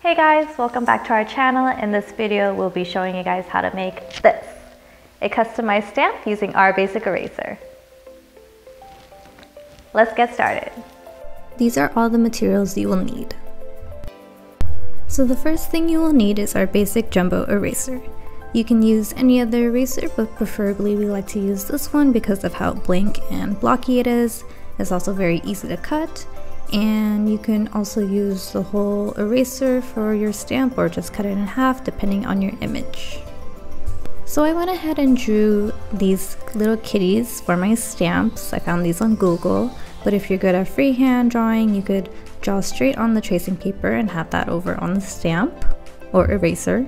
Hey guys, welcome back to our channel. In this video, we'll be showing you guys how to make this, a customized stamp using our basic eraser. Let's get started. These are all the materials you will need. So the first thing you will need is our basic jumbo eraser. You can use any other eraser, but preferably we like to use this one because of how blank and blocky it is. It's also very easy to cut. And you can also use the whole eraser for your stamp or just cut it in half depending on your image. So I went ahead and drew these little kitties for my stamps. I found these on Google, but if you're good at freehand drawing, you could draw straight on the tracing paper and have that over on the stamp or eraser.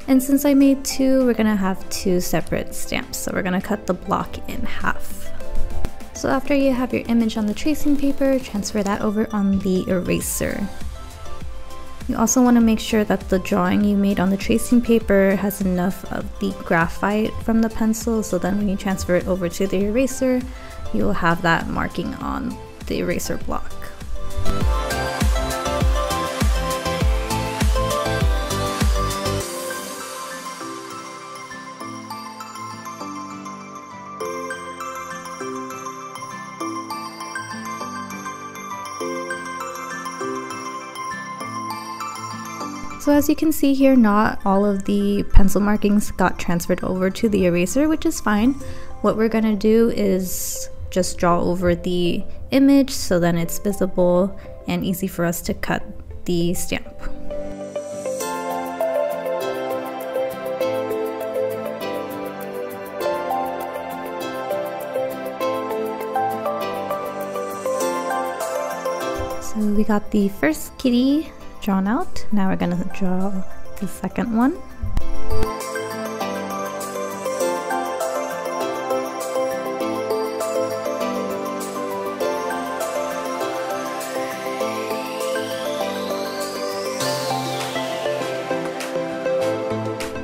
And since I made two, we're gonna have two separate stamps. So we're gonna cut the block in half. So after you have your image on the tracing paper, transfer that over on the eraser. You also want to make sure that the drawing you made on the tracing paper has enough of the graphite from the pencil, so then when you transfer it over to the eraser, you will have that marking on the eraser block. So as you can see here, not all of the pencil markings got transferred over to the eraser, which is fine. What we're gonna do is just draw over the image so then it's visible and easy for us to cut the stamp. So we got the first kitty drawn out. Now we're gonna draw the second one.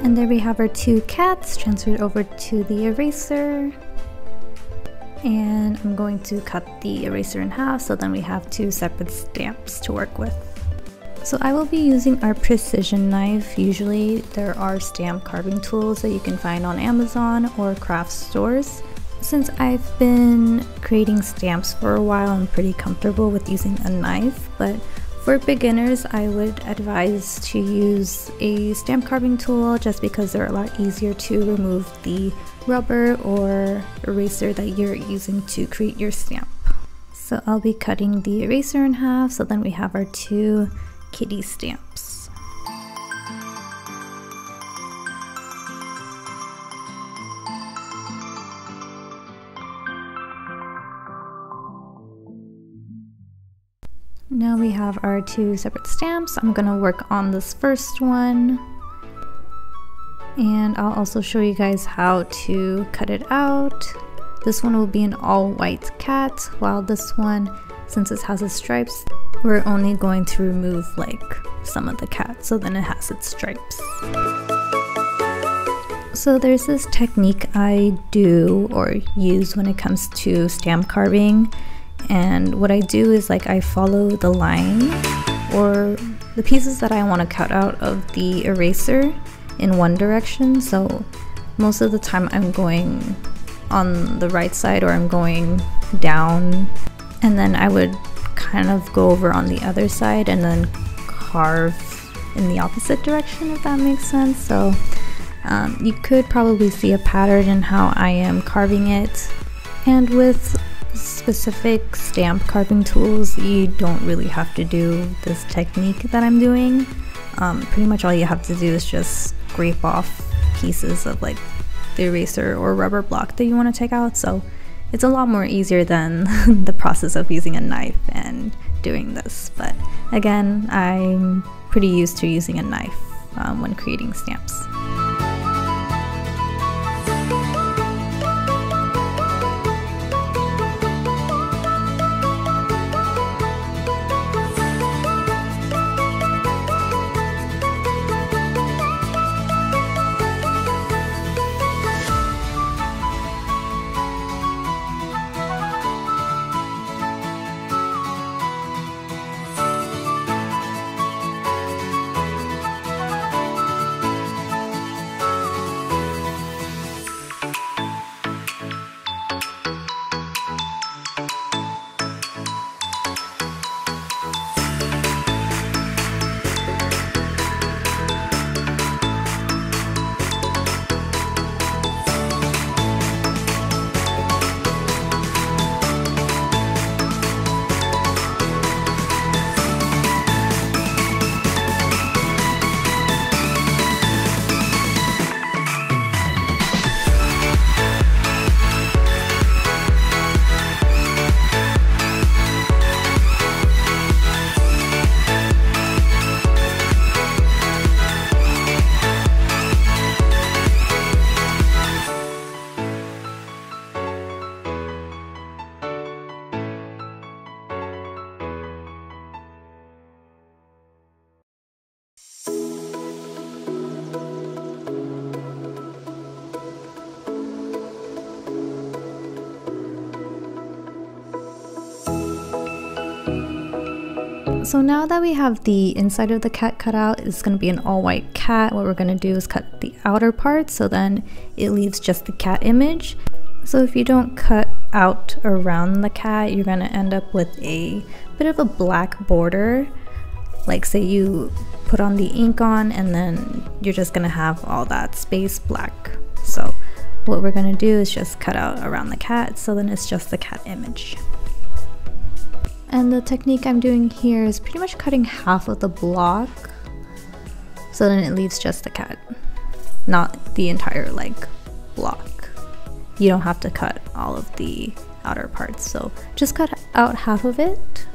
And there we have our two cats transferred over to the eraser. And I'm going to cut the eraser in half so then we have two separate stamps to work with. So I will be using our precision knife. Usually there are stamp carving tools that you can find on Amazon or craft stores. Since I've been creating stamps for a while, I'm pretty comfortable with using a knife, but for beginners I would advise to use a stamp carving tool just because they're a lot easier to remove the rubber or eraser that you're using to create your stamp. So I'll be cutting the eraser in half so then we have our two kitty stamps. Now we have our two separate stamps. I'm gonna work on this first one and I'll also show you guys how to cut it out. This one will be an all white cat, while this one, since it has its stripes, we're only going to remove like some of the cat so then it has its stripes. So there's this technique I do or use when it comes to stamp carving, and what I do is like I follow the line or the pieces that I want to cut out of the eraser in one direction. So most of the time I'm going on the right side or I'm going down, and then I would kind of go over on the other side and then carve in the opposite direction, if that makes sense. So you could probably see a pattern in how I am carving it, and with specific stamp carving tools you don't really have to do this technique that I'm doing. Pretty much all you have to do is just scrape off pieces of like the eraser or rubber block that you want to take out, so it's a lot more easier than the process of using a knife and doing this. But again, I'm pretty used to using a knife when creating stamps. So now that we have the inside of the cat cut out, it's going to be an all white cat. What we're going to do is cut the outer part, so then it leaves just the cat image. So if you don't cut out around the cat, you're going to end up with a bit of a black border. Like say you put on the ink on and then you're just going to have all that space black. So what we're going to do is just cut out around the cat, so then it's just the cat image. And the technique I'm doing here is pretty much cutting half of the block, so then it leaves just the cat, not the entire like block. You don't have to cut all of the outer parts, so just cut out half of it.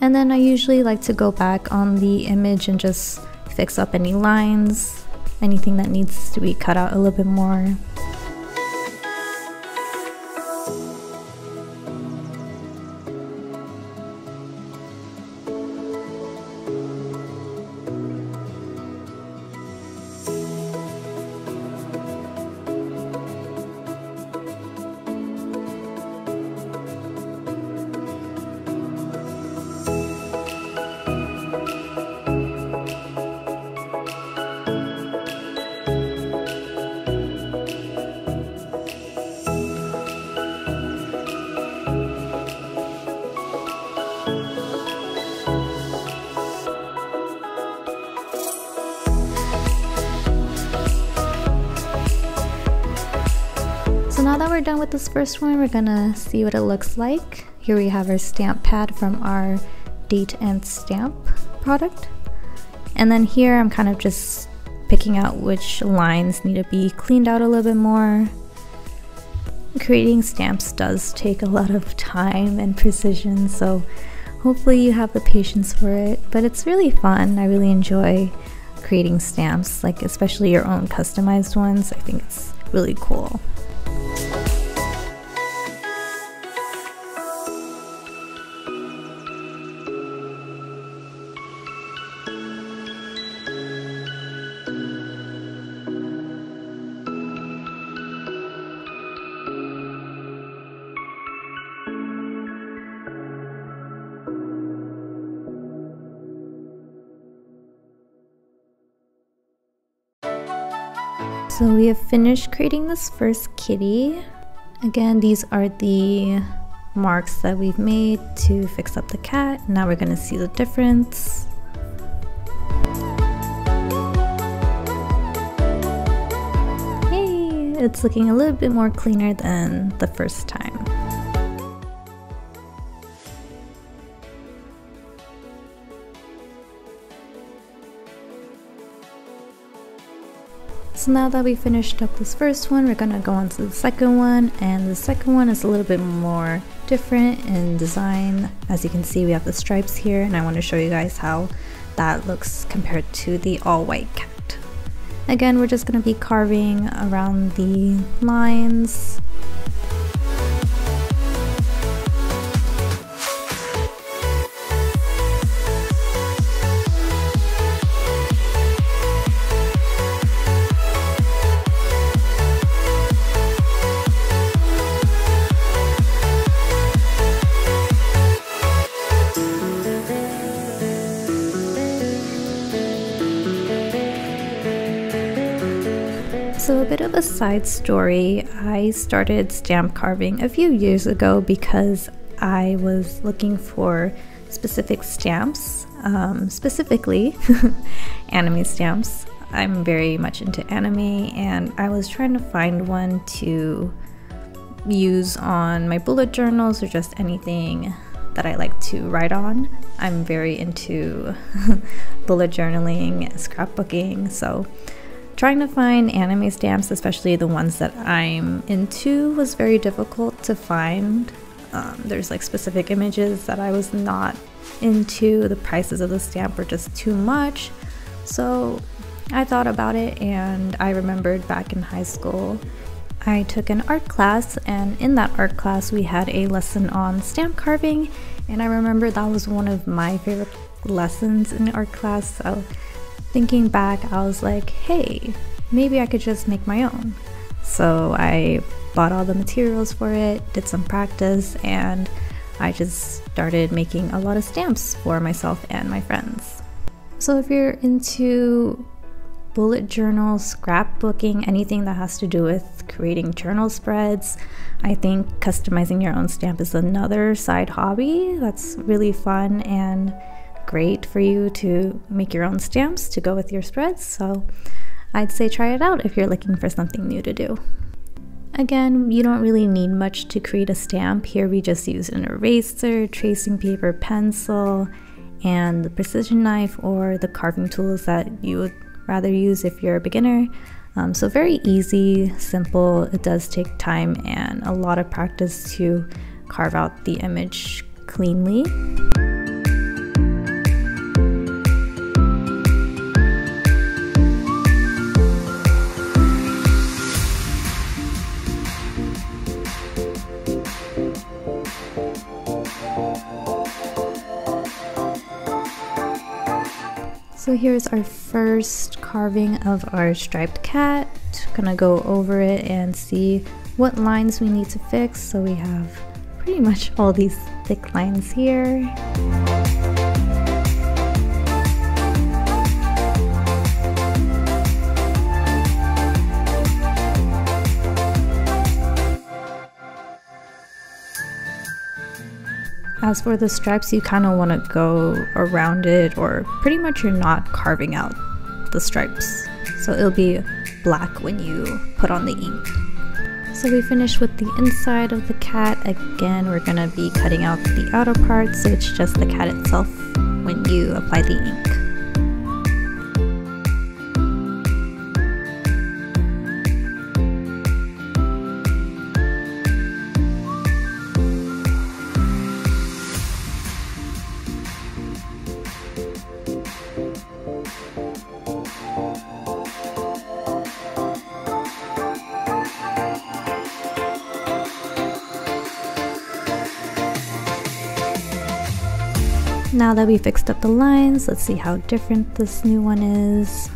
And then I usually like to go back on the image and just fix up any lines, anything that needs to be cut out a little bit more. So now that we're done with this first one, we're gonna see what it looks like. Here we have our stamp pad from our date and stamp product. And then here I'm kind of just picking out which lines need to be cleaned out a little bit more. Creating stamps does take a lot of time and precision, so hopefully you have the patience for it. But it's really fun. I really enjoy creating stamps, like especially your own customized ones. I think it's really cool. So we have finished creating this first kitty. Again, these are the marks that we've made to fix up the cat. Now we're gonna see the difference. Yay! It's looking a little bit more cleaner than the first time. So now that we finished up this first one, we're gonna go on to the second one, and the second one is a little bit more different in design. As you can see, we have the stripes here, and I want to show you guys how that looks compared to the all white cat. Again, we're just gonna be carving around the lines. So a bit of a side story, I started stamp carving a few years ago because I was looking for specific stamps, specifically anime stamps. I'm very much into anime, and I was trying to find one to use on my bullet journals or just anything that I like to write on. I'm very into bullet journaling, scrapbooking, so trying to find anime stamps, especially the ones that I'm into, was very difficult to find. There's like specific images that I was not into. The prices of the stamp were just too much. So I thought about it, and I remembered back in high school I took an art class, and in that art class we had a lesson on stamp carving, and I remember that was one of my favorite lessons in art class. So thinking back, I was like, hey, maybe I could just make my own. So I bought all the materials for it, did some practice, and I just started making a lot of stamps for myself and my friends. So if you're into bullet journals, scrapbooking, anything that has to do with creating journal spreads, I think customizing your own stamp is another side hobby that's really fun and great for you to make your own stamps to go with your spreads. So I'd say try it out if you're looking for something new to do. Again, you don't really need much to create a stamp. Here we just use an eraser, tracing paper, pencil, and the precision knife or the carving tools that you would rather use if you're a beginner. So very easy, simple. It does take time and a lot of practice to carve out the image cleanly. So here's our first carving of our striped cat. Gonna go over it and see what lines we need to fix. So we have pretty much all these thick lines here. As for the stripes, you kind of want to go around it, or pretty much you're not carving out the stripes. So it'll be black when you put on the ink. So we finished with the inside of the cat. Again, we're going to be cutting out the outer part, so it's just the cat itself when you apply the ink. Now that we fixed up the lines, let's see how different this new one is.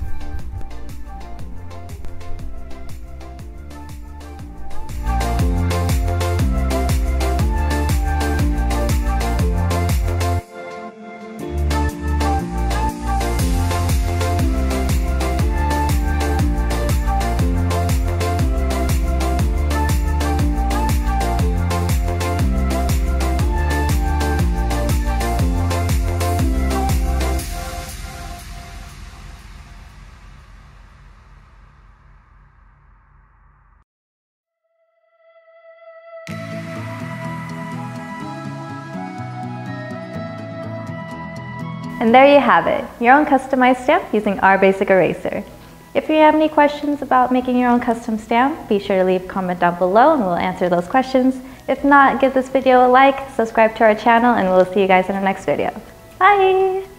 And there you have it, your own customized stamp using our basic eraser. If you have any questions about making your own custom stamp, be sure to leave a comment down below and we'll answer those questions. If not, give this video a like, subscribe to our channel, and we'll see you guys in our next video. Bye!